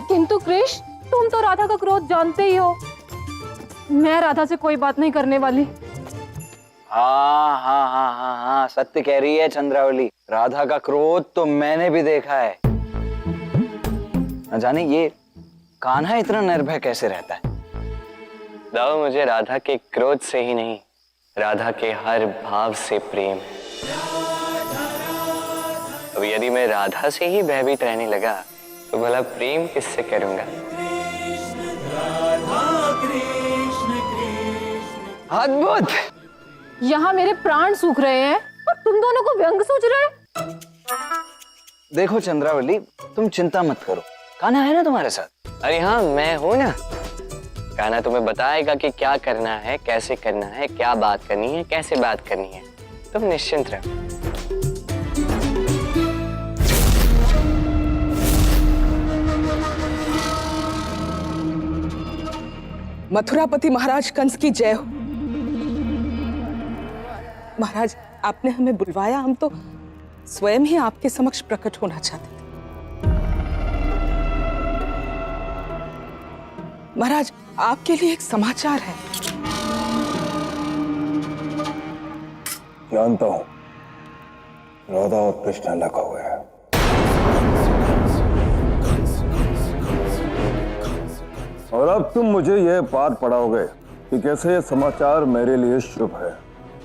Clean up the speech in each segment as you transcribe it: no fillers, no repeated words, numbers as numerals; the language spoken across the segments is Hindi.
किंतु कृष्ण, तुम तो राधा का क्रोध जानते ही हो। मैं राधा से कोई बात नहीं करने वाली। हाँ हाँ हाँ हाँ हाँ, सत्य कह रही है चंद्रावली। राधा का क्रोध तो मैंने भी देखा है। न जाने ये कान्हा इतना निर्भय कैसे रहता है। दाऊ, मुझे राधा के क्रोध से ही नहीं, राधा के हर भाव से प्रेम है। अब यदि मैं राधा से ही भयभीत रहने लगा तो भला प्रेम किससे करूंगा? अद्भुत। यहाँ मेरे प्राण सूख रहे हैं और तुम दोनों को व्यंग सूझ रहे हैं। देखो चंद्रावली, तुम चिंता मत करो, कान्हा है ना तुम्हारे साथ। अरे हाँ, मैं हूं ना। कान्हा तुम्हें बताएगा कि क्या करना है, कैसे करना है, क्या बात करनी है, कैसे बात करनी है। तुम निश्चिंत रहो। मथुरापति महाराज कंस की जय हो। महाराज, आपने हमें बुलवाया, हम तो स्वयं ही आपके समक्ष प्रकट होना चाहते थे। महाराज, आपके लिए एक समाचार है। जानता हूं, राधा और कृष्ण अलग हो गए हैं। और अब तुम मुझे यह पाठ पढ़ाओगे कि कैसे यह समाचार मेरे लिए शुभ है,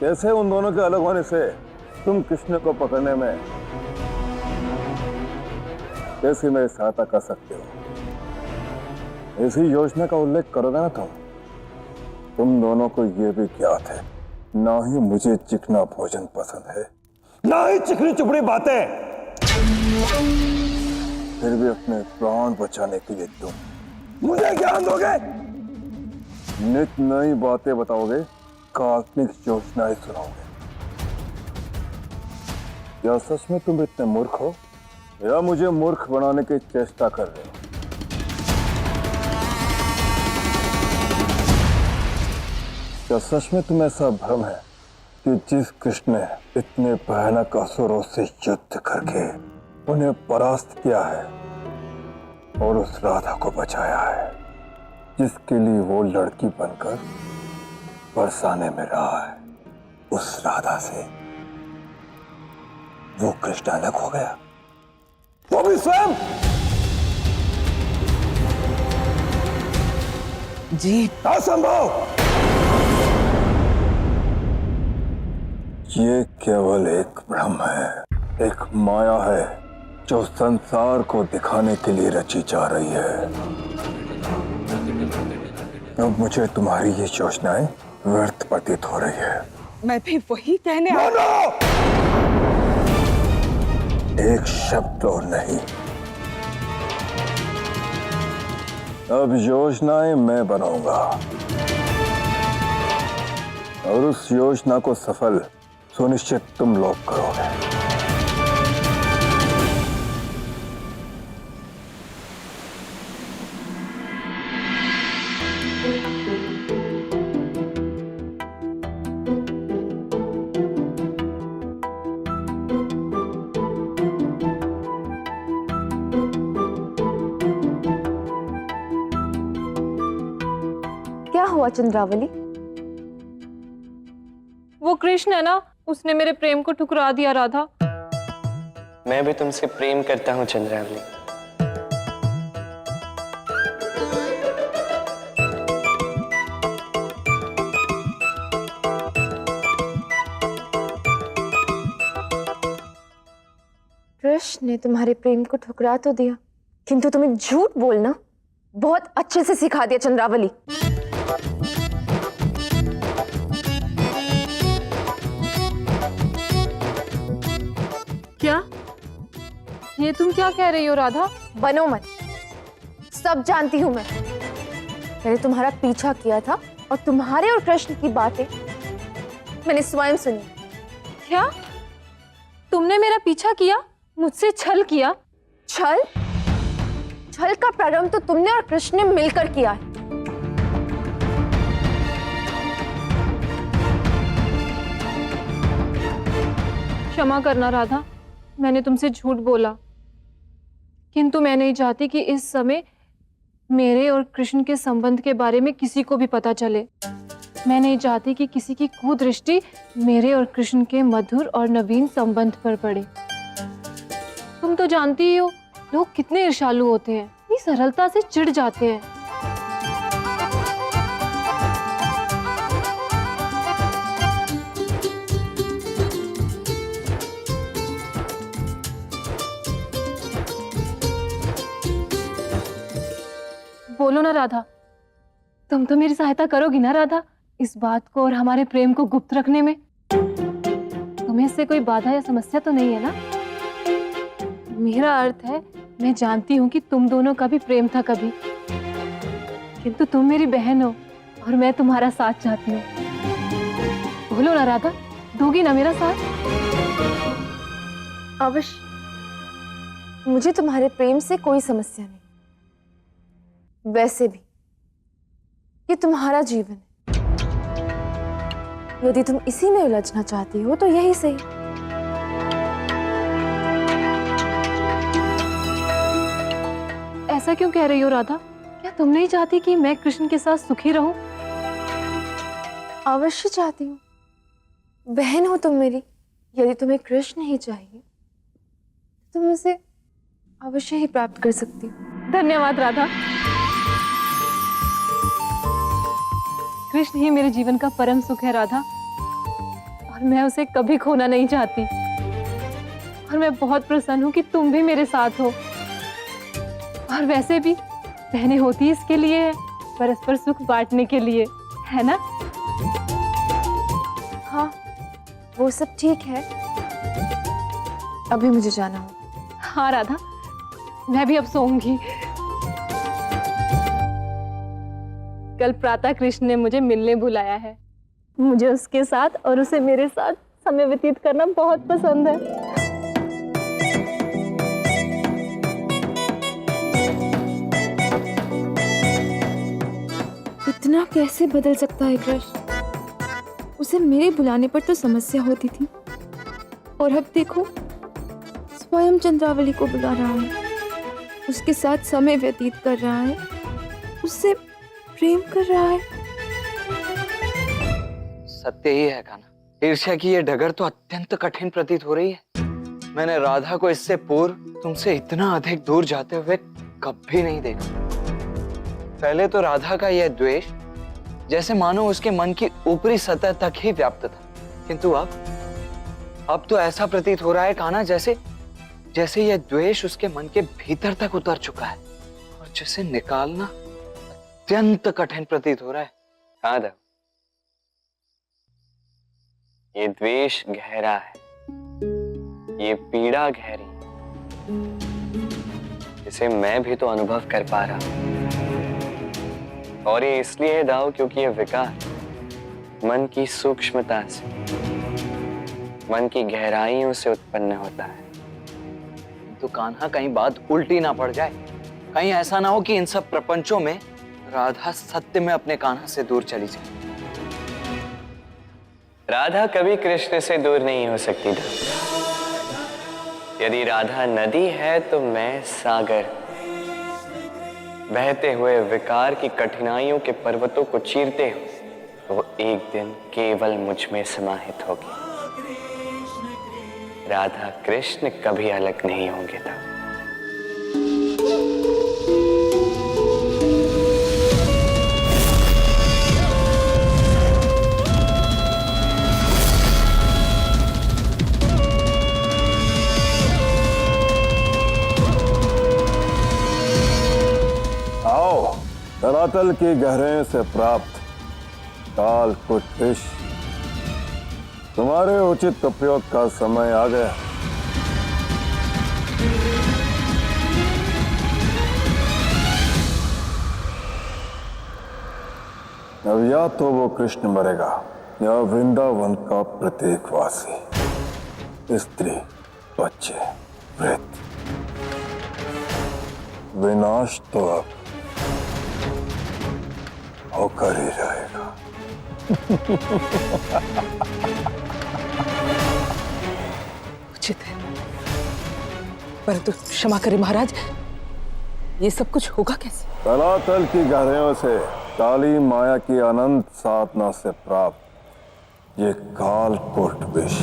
कैसे उन दोनों के अलग होने से तुम कृष्ण को पकड़ने में कैसे मेरी सहायता कर सकते हो। इसी योजना का उल्लेख करोगे ना तुम दोनों को यह भी ज्ञात है, ना ही मुझे चिकना भोजन पसंद है, ना ही चिकनी चुपड़ी बातें। फिर भी अपने प्राण बचाने के लिए तुम मुझे ज्ञान दोगे, नित नई बातें बताओगे, काल्पनिक योजनाएं सुनाओगे। क्या सच में तुम इतने मूर्ख हो या मुझे मूर्ख बनाने की चेष्टा कर रहे हो? क्या सच में तुम्हें ऐसा भ्रम है कि जिस कृष्ण ने इतने भयानक असुरों से युद्ध करके उन्हें परास्त किया है और उस राधा को बचाया है, जिसके लिए वो लड़की बनकर बरसाने में रहा है, उस राधा से वो कृष्ण अलग हो गया, वो भी स्वयं? जी असंभव। ये केवल एक भ्रम है, एक माया है जो संसार को दिखाने के लिए रची जा रही है। अब मुझे तुम्हारी ये योजनाएं व्यर्थ प्रतीत हो रही है। मैं भी वही कहने एक शब्द और नहीं। अब योजनाएं मैं बनाऊंगा और उस योजना को सफल सुनिश्चित तुम लोग करोगे। क्या हुआ चंद्रावली? वो कृष्ण है ना, उसने मेरे प्रेम को ठुकरा दिया राधा। मैं भी तुमसे प्रेम करता हूं चंद्रावली। कृष्ण ने तुम्हारे प्रेम को ठुकरा तो दिया, किंतु तुम्हें झूठ बोलना बहुत अच्छे से सिखा दिया चंद्रावली। क्या? ये तुम क्या कह रही हो राधा? बनो मत, सब जानती हूं मैंने तुम्हारा पीछा किया था और तुम्हारे और कृष्ण की बातें मैंने स्वयं सुनी। क्या? तुमने मेरा पीछा किया, मुझसे छल किया? छल? छल का प्रारंभ तो तुमने और कृष्ण ने मिलकर किया है। क्षमा करना राधा, मैंने तुमसे झूठ बोला। किंतु मैं नहीं चाहती कि इस समय मेरे और कृष्ण के संबंध के बारे में किसी को भी पता चले। मैं नहीं चाहती कि किसी की कुदृष्टि मेरे और कृष्ण के मधुर और नवीन संबंध पर पड़े। तुम तो जानती ही हो लोग कितने ईर्ष्यालु होते हैं, इतनी सरलता से चिढ़ जाते हैं। बोलो ना राधा, तुम तो मेरी सहायता करोगी ना राधा, इस बात को और हमारे प्रेम को गुप्त रखने में? तुम्हें इससे कोई बाधा या समस्या तो नहीं है ना? मेरा अर्थ है, मैं जानती हूँ कि तुम दोनों का भी प्रेम था कभी, किंतु तुम मेरी बहन हो और मैं तुम्हारा साथ चाहती हूँ। बोलो ना राधा, दोगी ना मेरा साथ? अवश्य, मुझे तुम्हारे प्रेम से कोई समस्या नहीं। वैसे भी ये तुम्हारा जीवन है, यदि तुम इसी में उलझना चाहती हो तो यही सही। ऐसा क्यों कह रही हो राधा? क्या तुम नहीं चाहती कि मैं कृष्ण के साथ सुखी रहूं? अवश्य चाहती हूँ, बहन हो तुम मेरी। यदि तुम्हें कृष्ण ही चाहिए तो तुम उसे अवश्य ही प्राप्त कर सकती हो। धन्यवाद राधा। कृष्ण ही मेरे जीवन का परम सुख है राधा, और मैं उसे कभी खोना नहीं चाहती। और मैं बहुत प्रसन्न हूँ कि तुम भी मेरे साथ हो। और वैसे भी बहनें होती इसके लिए है, परस्पर सुख बांटने के लिए, है ना? हाँ, वो सब ठीक है। अभी मुझे जाना हो। हाँ राधा, मैं भी अब सोऊंगी। कल प्रातः कृष्ण ने मुझे मिलने बुलाया है। मुझे उसके साथ और उसे मेरे साथ समय व्यतीत करना बहुत पसंद है। इतना कैसे बदल सकता है कृष्ण? उसे मेरे बुलाने पर तो समस्या होती थी, और अब देखो स्वयं चंद्रावली को बुला रहा है, उसके साथ समय व्यतीत कर रहा है, उससे प्रेम कर रहा है। सत्य ही है कान्हा, ईर्ष्या की ये डगर तो अत्यंत कठिन प्रतीत हो रही है। मैंने राधा को इससे पूर्व तुमसे इतना अधिक दूर जाते हुए कभी नहीं देखा। पहले तो राधा का यह द्वेष जैसे मानो उसके मन की ऊपरी सतह तक ही व्याप्त था, किंतु अब तो ऐसा प्रतीत हो रहा है कान्हा जैसे जैसे यह द्वेष उसके मन के भीतर तक उतर चुका है और जिसे निकालना अत्यंत कठिन प्रतीत हो रहा है। हाँ देव, ये द्वेष गहरा है, ये पीड़ा गहरी है, इसे मैं भी तो अनुभव कर पा रहा हूं। और ये इसलिए है दाऊ क्योंकि ये विकार मन की सूक्ष्मता से, मन की गहराइयों से उत्पन्न होता है। तो कान्हा कहीं बात उल्टी ना पड़ जाए, कहीं ऐसा ना हो कि इन सब प्रपंचों में राधा सत्य में अपने कान्हा से दूर चली जाए। राधा कभी कृष्ण से दूर नहीं हो सकती था। यदि राधा नदी है तो मैं सागर, बहते हुए विकार की कठिनाइयों के पर्वतों को चीरते हुए वो एक दिन केवल मुझ में समाहित होगी। राधा कृष्ण कभी अलग नहीं होंगे था। आओ, धरातल की गहराइयों से प्राप्त काल कुछ विष, तुम्हारे उचित उपयोग का समय आ गया। अब या तो वो कृष्ण मरेगा या वृंदावन का प्रत्येक वासी, स्त्री, बच्चे, वृद्ध, विनाश तो अब होकर ही रहेगा। उचित है, परंतु क्षमा करें महाराज, ये सब कुछ होगा कैसे? तलातल की गहराइयों से काली माया की अनंत साधना से प्राप्त ये कालकूट विष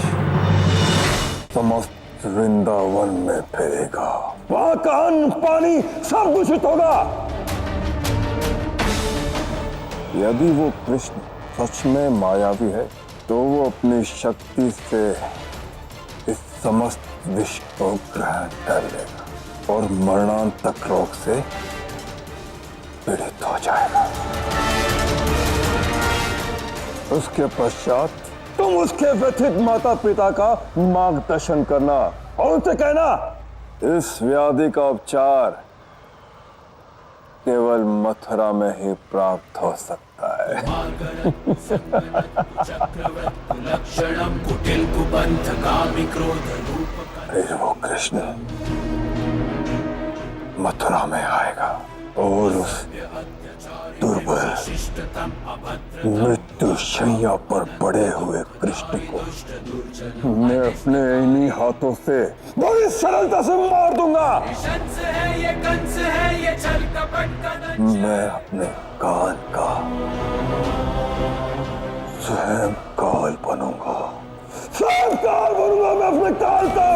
समस्त वृंदावन में फैलेगा। वहां का अन्न पानी सब दूषित होगा। यदि वो कृष्ण सच में मायावी है तो वो अपनी शक्ति से इस समस्त विष को ग्रहण कर लेगा और मरणांतक रोग से पीड़ित हो जाएगा। उसके पश्चात तुम उसके व्यथित माता पिता का मार्गदर्शन करना और उनसे कहना इस व्याधि का उपचार केवल मथुरा में ही प्राप्त हो सकता है। फिर वो कृष्ण मथुरा में आएगा और उस दुर्बल मृत्यु शैया पर पड़े हुए कृष्ण को मैं अपने इन्हीं हाथों से बड़ी सरलता से मार दूंगा। मैं अपने काल का स्वयं काल बनूंगा। स्वयं काल बनूंगा मैं अपने काल का।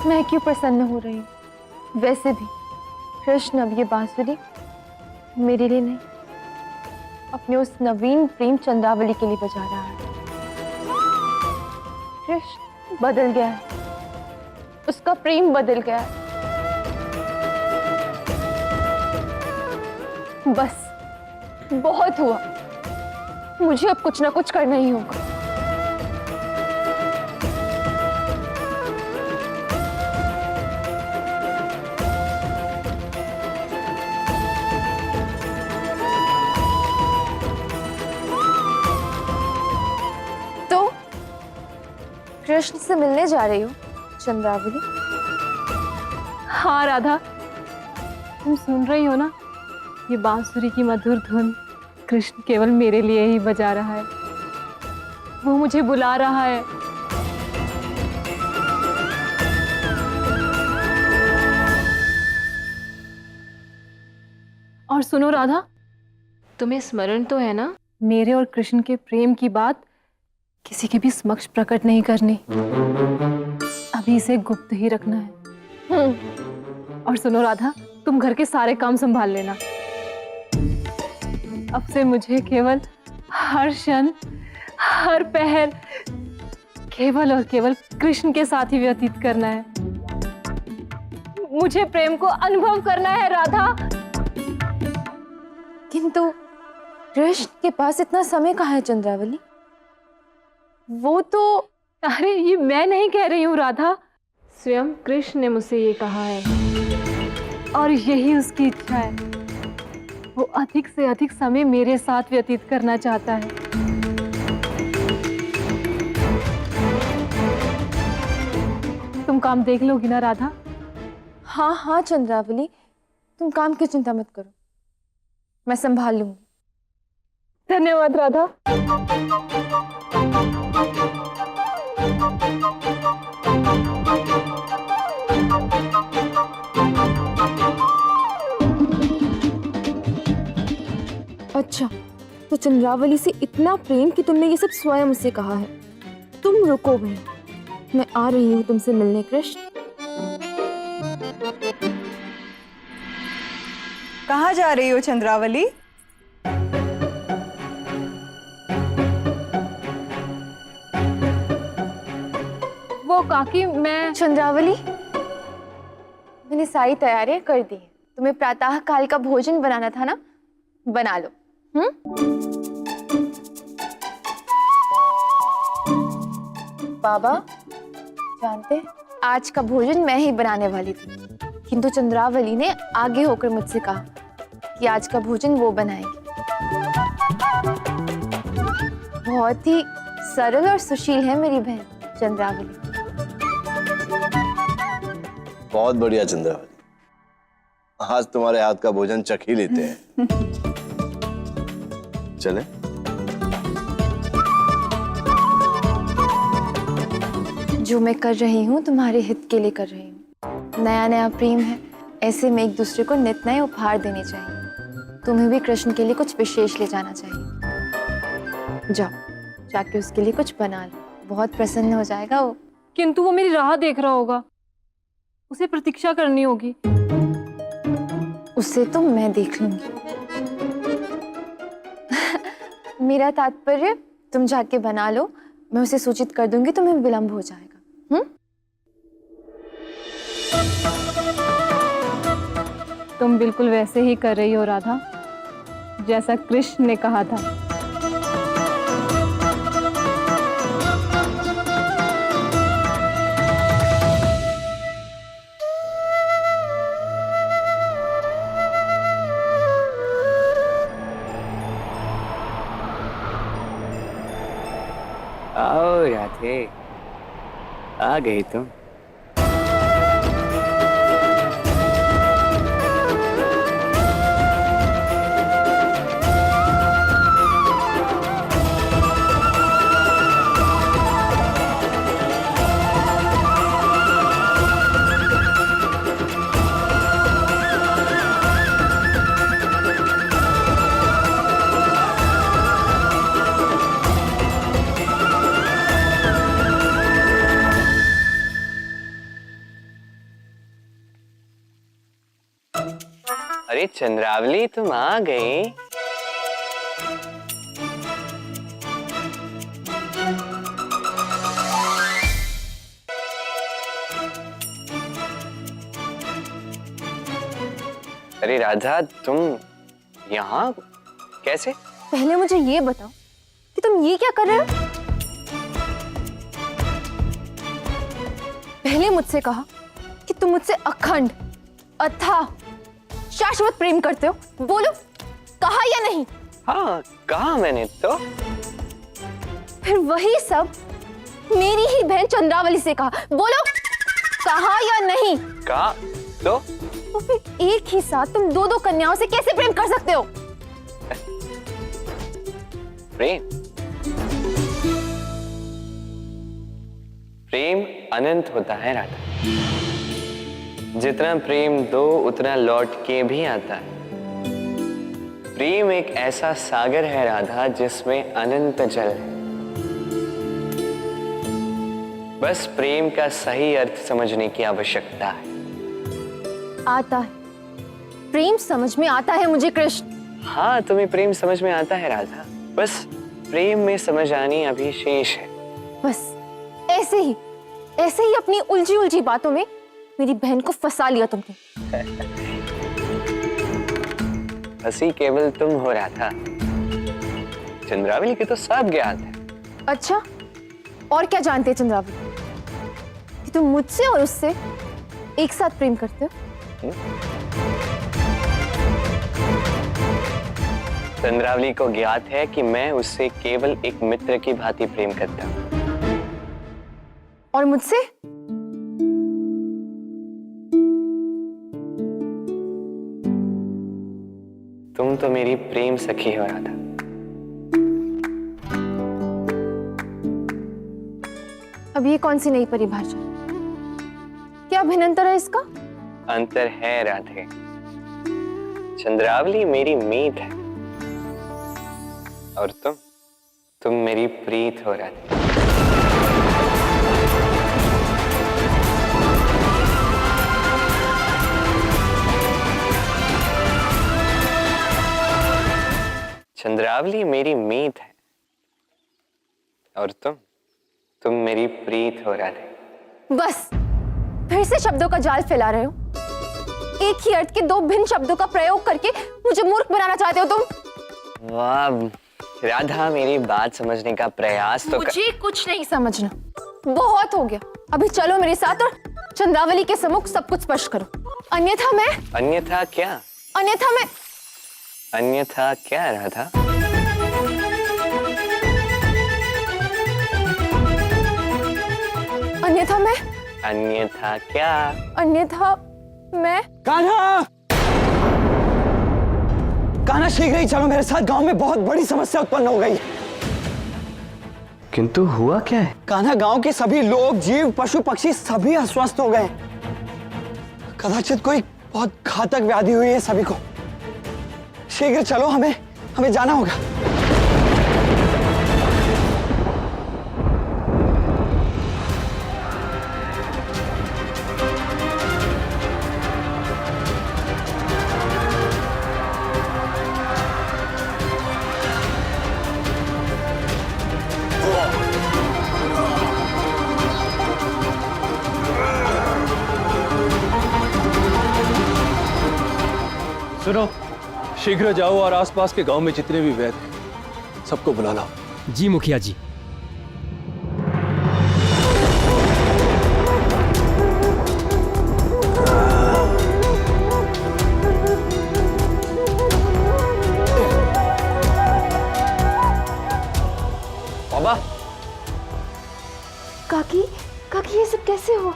मैं क्यों प्रसन्न हो रही हूँ? वैसे भी कृष्ण अब ये बांसुरी मेरे लिए नहीं, अपने उस नवीन प्रेम चंद्रावली के लिए बजा रहा है। कृष्ण बदल गया है, उसका प्रेम बदल गया है। बस बहुत हुआ, मुझे अब कुछ ना कुछ करना ही होगा। कृष्ण से मिलने जा रही हो चंद्रावली? हाँ राधा, तुम सुन रही हो ना, ये बांसुरी की मधुर धुन कृष्ण केवल मेरे लिए ही बजा रहा है। वो मुझे बुला रहा है। और सुनो राधा, तुम्हें स्मरण तो है ना, मेरे और कृष्ण के प्रेम की बात किसी के भी समक्ष प्रकट नहीं करनी, अभी इसे गुप्त ही रखना है। और सुनो राधा, तुम घर के सारे काम संभाल लेना। अब से मुझे केवल हर क्षण, हर पहर केवल और केवल कृष्ण के साथ ही व्यतीत करना है। मुझे प्रेम को अनुभव करना है राधा। किंतु कृष्ण के पास इतना समय कहाँ है चंद्रावली? वो तो, अरे ये मैं नहीं कह रही हूँ राधा, स्वयं कृष्ण ने मुझसे ये कहा है और यही उसकी इच्छा है। वो अधिक से अधिक समय मेरे साथ व्यतीत करना चाहता है। तुम काम देख लोगी ना राधा? हाँ हाँ चंद्रावली, तुम काम की चिंता मत करो, मैं संभाल लूंगी। धन्यवाद राधा। अच्छा, तो चंद्रावली से इतना प्रेम कि तुमने ये सब स्वयं मुझसे कहा है। तुम रुको भाई, मैं आ रही हूँ तुमसे मिलने कृष्ण। कहाँ जा रही हो चंद्रावली? वो काकी मैं चंद्रावली, मैंने सारी तैयारियां कर दी हैं। तुम्हें प्रातः काल का भोजन बनाना था ना, बना लो। बाबा जानते हैं, आज का भोजन मैं ही बनाने वाली थी, किंतु चंद्रावली ने आगे होकर मुझसे कहा कि आज का भोजन वो बनाएगी। बहुत ही सरल और सुशील है मेरी बहन चंद्रावली। बहुत बढ़िया चंद्रावली, आज तुम्हारे हाथ का भोजन चख ही लेते हैं। चले? जो मैं कर रही हूँ तुम्हारे हित के लिए कर रही हूँ। नया नया प्रेम है, ऐसे में एक दूसरे को नित नए उपहार देने चाहिए। तुम्हें भी कृष्ण के लिए कुछ विशेष ले जाना चाहिए। जाओ, जाके उसके लिए कुछ बना लो, बहुत प्रसन्न हो जाएगा वो। किंतु वो मेरी राह देख रहा होगा, उसे प्रतीक्षा करनी होगी। उसे तो मैं देख लूंगी। मेरा तात्पर्य तुम जाके बना लो, मैं उसे सूचित कर दूंगी, तुम्हें विलंब हो जाएगा। तुम बिल्कुल वैसे ही कर रही हो राधा, जैसा कृष्ण ने कहा था। आओ राधे, आ गई तुम। अरे चंद्रावली, तुम आ गई। अरे राधा, तुम यहाँ कैसे? पहले मुझे ये बताओ कि तुम ये क्या कर रहे हो। पहले मुझसे कहा कि तुम मुझसे अखंड, अथाह, शाश्वत प्रेम करते हो। बोलो, कहा या नहीं? हाँ, कहा मैंने तो। फिर वही सब मेरी ही बहन चंद्रावली से कहा। बोलो, कहा या नहीं? कहा तो फिर एक ही साथ तुम दो दो कन्याओं से कैसे प्रेम कर सकते हो? प्रेम प्रेम अनंत होता है राधा। जितना प्रेम दो उतना लौट के भी आता है। प्रेम एक ऐसा सागर है राधा, जिसमें अनंत जल है। बस प्रेम का सही अर्थ समझने की आवश्यकता है। आता है, प्रेम समझ में आता है मुझे कृष्ण। हाँ, तुम्हें प्रेम समझ में आता है राधा, बस प्रेम में समझ आनी अभी शेष है। बस ऐसे ही अपनी उलझी उलझी बातों में मेरी बहन को फंसा लिया तुमने। हंसी केवल तुम हो राधा, चंद्रावली के तो सब ज्ञात है। अच्छा, और क्या जानते हैं चंद्रावली? कि तुम मुझसे और उससे एक साथ प्रेम करते हो? चंद्रावली को ज्ञात है कि मैं उससे केवल एक मित्र की भांति प्रेम करता हूं। और मुझसे? तुम तो मेरी प्रेम सखी हो राधा। अब ये कौन सी नई परिभाषा? क्या भिन्नता है इसका? अंतर है राधे। चंद्रावली मेरी मीत है और तुम मेरी प्रीत हो राधे। चंद्रावली मेरी मीत है और तुम मेरी प्रीत हो राधे। बस फिर से शब्दों का जाल फैला रहे हो। एक ही अर्थ के दो भिन्न शब्दों का प्रयोग करके मुझे मूर्ख बनाना चाहते हो तुम। वाह राधा, मेरी बात समझने का प्रयास तो मुझे कुछ नहीं समझना, बहुत हो गया। अभी चलो मेरे साथ और चंद्रावली के सम्मुख सब कुछ स्पष्ट करो, अन्यथा मैं अन्यथा क्या? अन्यथा मैं अन्यथा क्या राधा? अन्यथा मैं अन्यथा क्या? अन्यथा मैं कान्हा, कान्हा शीघ्र ही चलो मेरे साथ, गांव में बहुत बड़ी समस्या उत्पन्न हो गई। किंतु हुआ क्या है? कान्हा, गांव के सभी लोग, जीव, पशु, पक्षी सभी अस्वस्थ हो गए। कदाचित कोई बहुत घातक व्याधि हुई है सभी को। शीघ्र चलो, हमें जाना होगा। सुनो, शीघ्र जाओ और आसपास के गांव में जितने भी वैद्य हैं सबको बुला लाओ। जी मुखिया जी। बाबा, काकी, काकी ये सब कैसे हो?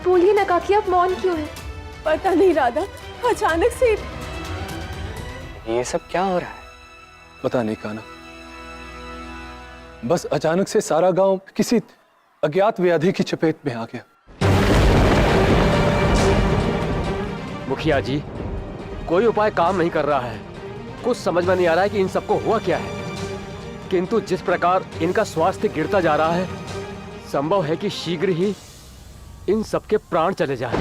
बोलिए ना काकी, आप मौन क्यों है? पता नहीं राधा, अचानक से ये सब क्या हो रहा है? पता नहीं कान्हा, बस अचानक से सारा गांव किसी अज्ञात व्याधि की चपेट में आ गया। मुखिया जी, कोई उपाय काम नहीं कर रहा है। कुछ समझ में नहीं आ रहा है कि इन सबको हुआ क्या है। किंतु जिस प्रकार इनका स्वास्थ्य गिरता जा रहा है, संभव है कि शीघ्र ही इन सबके प्राण चले जाएं।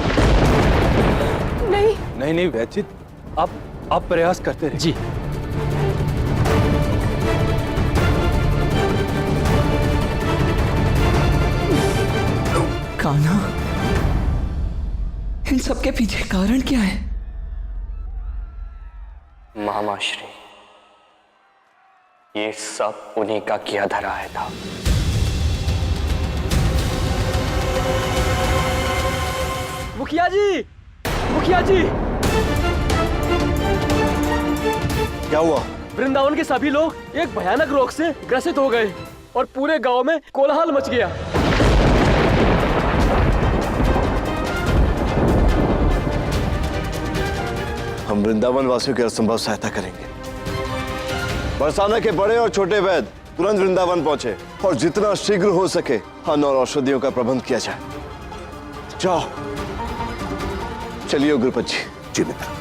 नहीं वैचित, आप प्रयास करते रहिए। जी। कान्हा, इन सब के पीछे कारण क्या है? मामाश्री, ये सब उन्हीं का किया धरा है था। मुखिया जी, मुखिया जी, क्या हुआ? वृंदावन के सभी लोग एक भयानक रोग से ग्रसित हो गए और पूरे गांव में कोलाहल मच गया। हम वृंदावन वासियों की असंभव सहायता करेंगे। बरसाना के बड़े और छोटे वैद्य तुरंत वृंदावन पहुंचे और जितना शीघ्र हो सके अन्न और औषधियों का प्रबंध किया जाए। जाओ, चलिए गुरुपत जी। जी मित्र।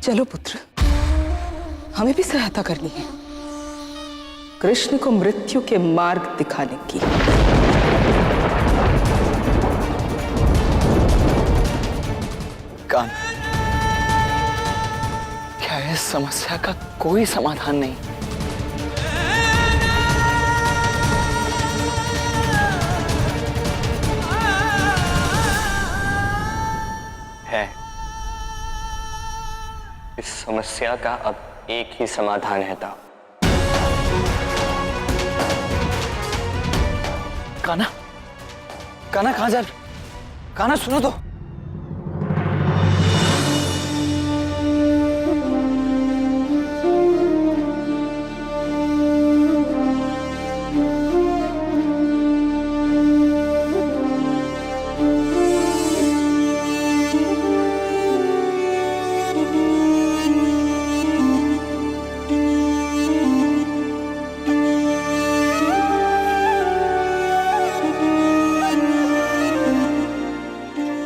चलो पुत्र, हमें भी सहायता करनी है कृष्ण को मृत्यु के मार्ग दिखाने की। कान्हा, क्या इस समस्या का कोई समाधान नहीं? है। इस समस्या का अब एक ही समाधान है था। कान्हा, कान्हा कहां जा रहे? कान्हा सुनो तो।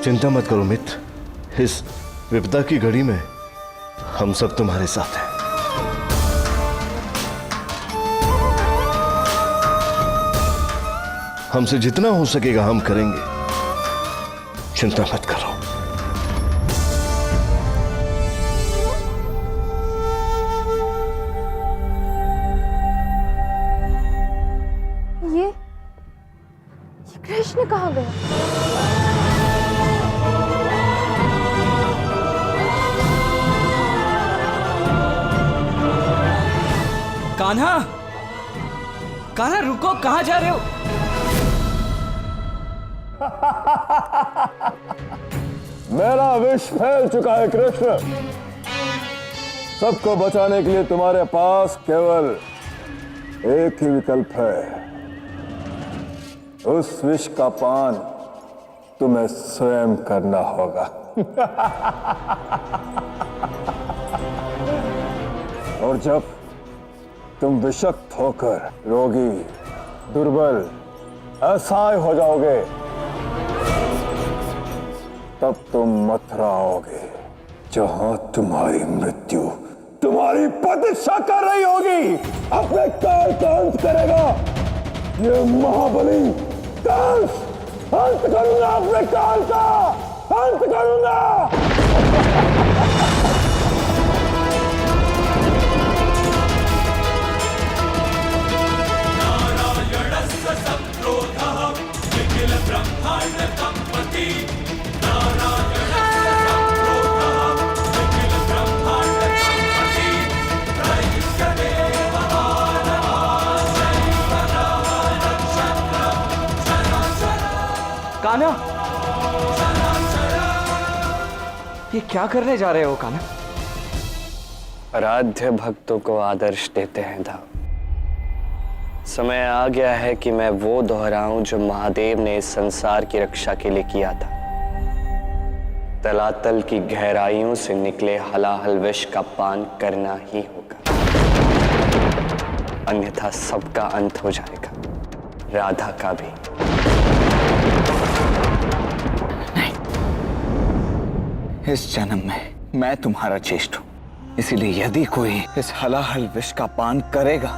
चिंता मत करो मित्र, इस विपदा की घड़ी में हम सब तुम्हारे साथ हैं। हमसे जितना हो सकेगा हम करेंगे, चिंता मत करो। ये कृष्ण कहाँ गया? कान्हा, कान्हा रुको, कहाँ जा रहे हो? मेरा विष फैल चुका है कृष्ण। सबको बचाने के लिए तुम्हारे पास केवल एक ही विकल्प है। उस विष का पान तुम्हें स्वयं करना होगा। और जब तुम विषक्त होकर रोगी, दुर्बल, असहाय हो जाओगे, तब तुम मथुरा आओगे, जहां तुम्हारी मृत्यु तुम्हारी प्रतीक्षा कर रही होगी। अपने काल का अंत करेगा ये महाबली कंस। अंत करूंगा, अपने काल का अंत करूंगा। कान्हा, ये क्या करने जा रहे हो कान्हा? आराध्य भक्तों को आदर्श देते हैं दाव। समय आ गया है कि मैं वो दोहराऊं जो महादेव ने इस संसार की रक्षा के लिए किया था। तलातल की गहराइयों से निकले हलाहल विष का पान करना ही होगा, अन्यथा सबका अंत हो जाएगा, राधा का भी। इस जन्म में मैं तुम्हारा ज्येष्ठ हूं, इसीलिए यदि कोई इस हलाहल विष का पान करेगा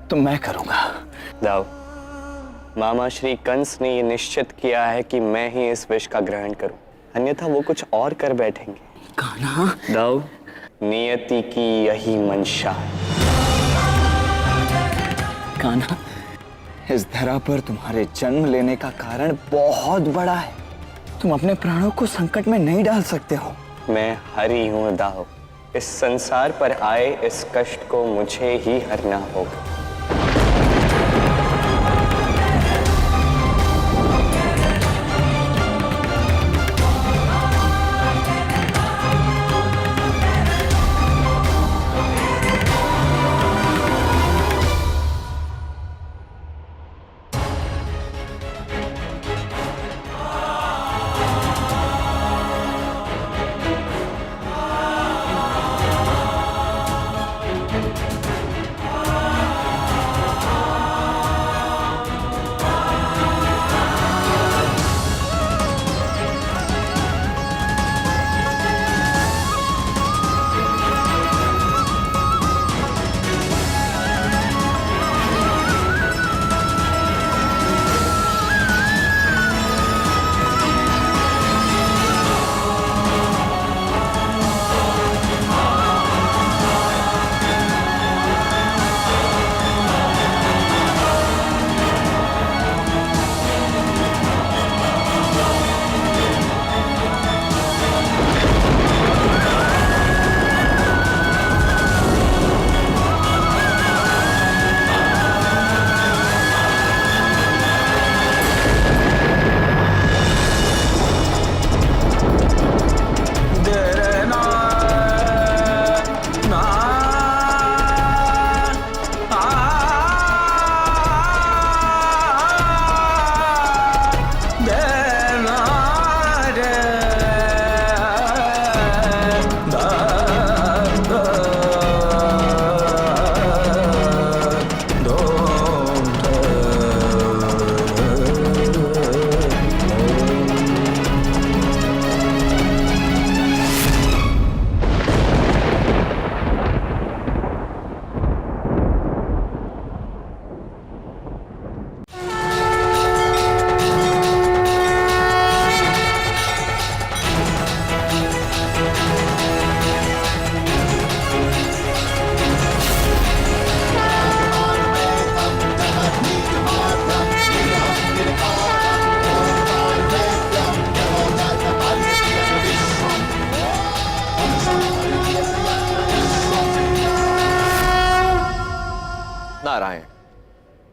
तो मैं करूंगा। दाव, मामा श्री कंस ने ये निश्चित किया है कि मैं ही इस विष का ग्रहण करूं, अन्यथा वो कुछ और कर बैठेंगे। कान्हा, दाव, नियति की यही मंशा है। कान्हा, इस धरा पर तुम्हारे जन्म लेने का कारण बहुत बड़ा है। तुम अपने प्राणों को संकट में नहीं डाल सकते हो। मैं हरि हूं दाव, इस संसार पर आए इस कष्ट को मुझे ही हरना होगा।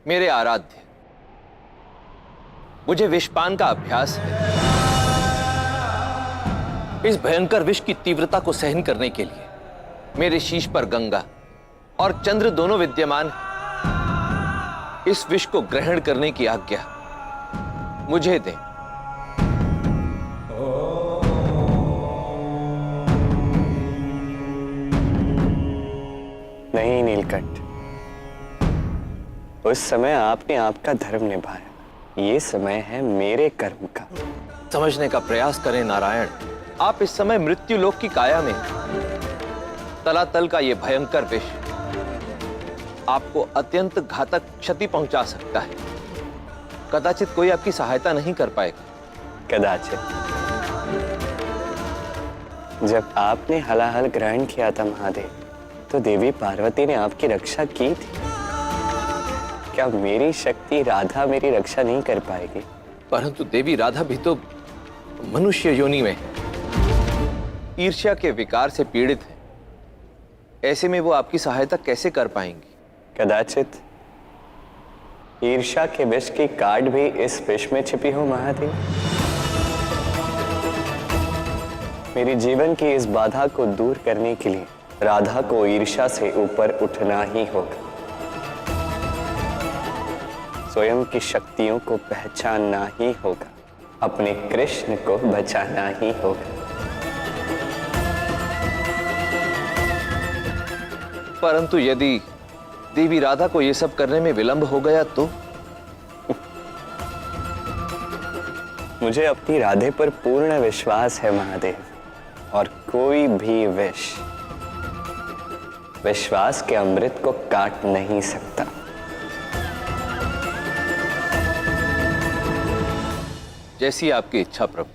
मेरे आराध्य, मुझे विषपान का अभ्यास है। इस भयंकर विष की तीव्रता को सहन करने के लिए मेरे शीश पर गंगा और चंद्र दोनों विद्यमान हैं। इस विष को ग्रहण करने की आज्ञा मुझे दें। नहीं नीलकंठ, उस समय आपने आपका धर्म निभाया। ये समय है मेरे कर्म का। समझने का प्रयास करें नारायण। आप इस समय मृत्यु लोक की काया में तलातल का ये भयंकर विष आपको अत्यंत घातक क्षति पहुंचा सकता है। कदाचित कोई आपकी सहायता नहीं कर पाएगा। कदाचित। जब आपने हलाहल ग्रहण किया था महादेव, तो देवी पार्वती ने आपकी रक्षा की थी। क्या मेरी शक्ति राधा मेरी रक्षा नहीं कर पाएगी? परंतु देवी राधा भी तो मनुष्य योनि में है, ईर्ष्या के विकार से पीड़ित है। ऐसे में वो आपकी सहायता कैसे कर पाएंगी? कदाचित ईर्ष्या के विष की काट भी इस विष में छिपी हो महादेव। मेरी जीवन की इस बाधा को दूर करने के लिए राधा को ईर्ष्या से ऊपर उठना ही होगा। स्वयं की शक्तियों को पहचानना ही होगा। अपने कृष्ण को बचाना ही होगा। परंतु यदि देवी राधा को यह सब करने में विलंब हो गया तो? मुझे अपनी राधे पर पूर्ण विश्वास है महादेव, और कोई भी विष विश्वास के अमृत को काट नहीं सकता। जैसी आपकी इच्छा प्रभु।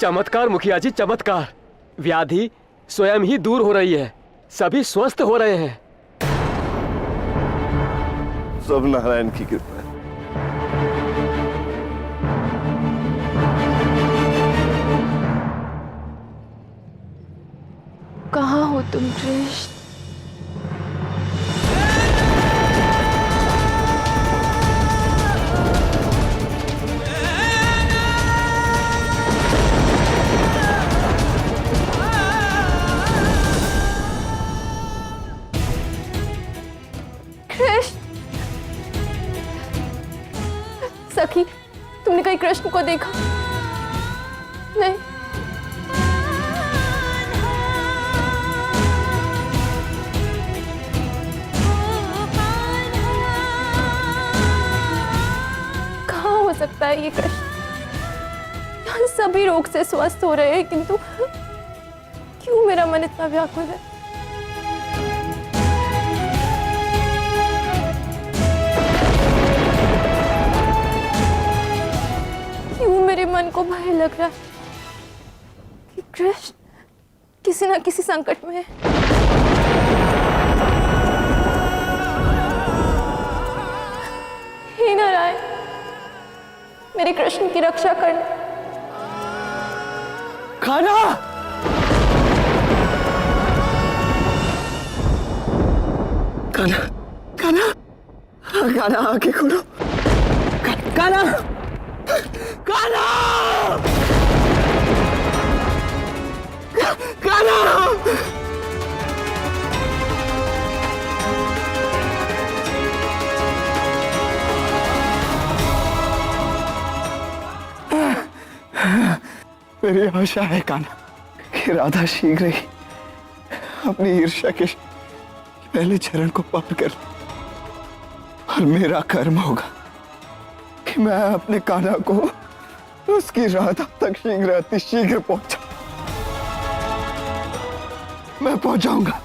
चमत्कार मुखिया जी, चमत्कार। व्याधि स्वयं ही दूर हो रही है, सभी स्वस्थ हो रहे हैं। सब नारायण की कृपा है। कहाँ हो तुम कृष्ण? सखी, तुमने कहीं कृष्ण को देखा? नहीं। कहाँ हो सकता है ये कृष्ण? सभी रोग से स्वस्थ हो रहे हैं, किंतु क्यों मेरा मन इतना व्याकुल है? क्यों मेरे मन को भय लग रहा है कि कृष्ण किसी न किसी संकट में है। हे नारायण, मेरे कृष्ण की रक्षा करना। कान्हा, कान्हा, कान्हा, कान्हा आंखें खोलो। कान्हा, कान्हा, कान्हा। मेरी आशा है कान्हा कि राधा शीघ्र ही अपनी ईर्ष्या के पहले चरण को पार कर ले, और मेरा कर्म होगा कि मैं अपने कान्हा को उसकी राधा तक शीघ्र अतिशीघ्र पहुंचा। मैं पहुंचाऊंगा।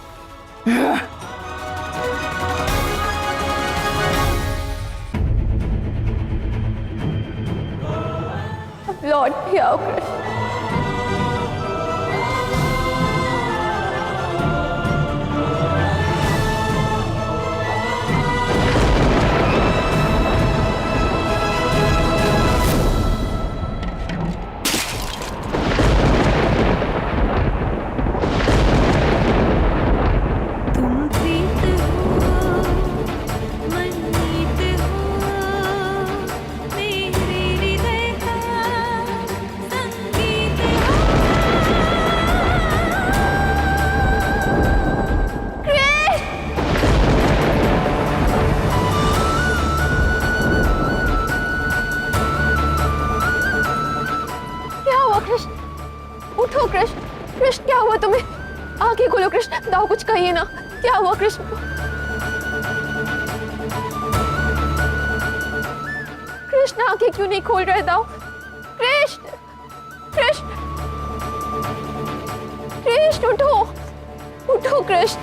अब लौट भी आओ कृष्ण। उठो कृष्ण, कृष्ण क्या हुआ तुम्हें? आंखें खोलो कृष्ण, दाओ कुछ कहिए ना, क्या हुआ कृष्ण को? कृष्ण आंखें क्यों नहीं खोल रहे दाओ? कृष्ण, कृष्ण, कृष्ण उठो, उठो कृष्ण।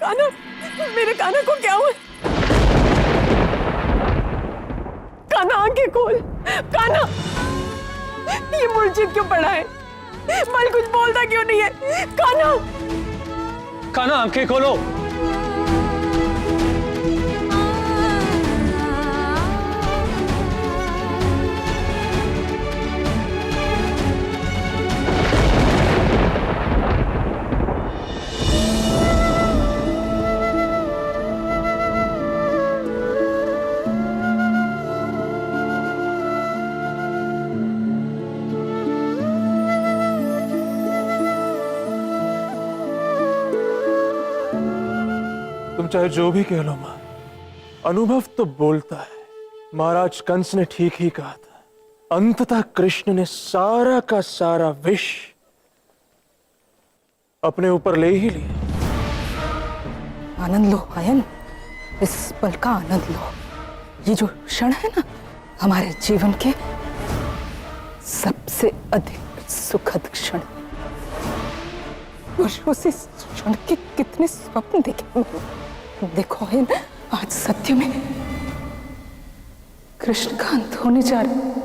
कान्हा, मेरे कान्हा को क्या हुआ? कान्हा आंखें खोल, कान्हा, ये मूर्छित क्यों पड़ा है? बल कुछ बोलता क्यों नहीं है? कान्हा, कान्हा आंखें खोलो। तुम चाहे जो भी कह लो मां, अनुभव तो बोलता है। महाराज कंस ने ठीक ही कहा था। अंततः कृष्ण ने सारा का सारा विष अपने ऊपर ले ही लिया। आनंद लो आयन, इस पल का आनंद लो। ये जो क्षण है ना, हमारे जीवन के सबसे अधिक सुखद क्षण। वर्षों से इस क्षण के कितने स्वप्न देखे। देखो आयन, आज सत्य में कृष्ण का अंत होने जा रहा है।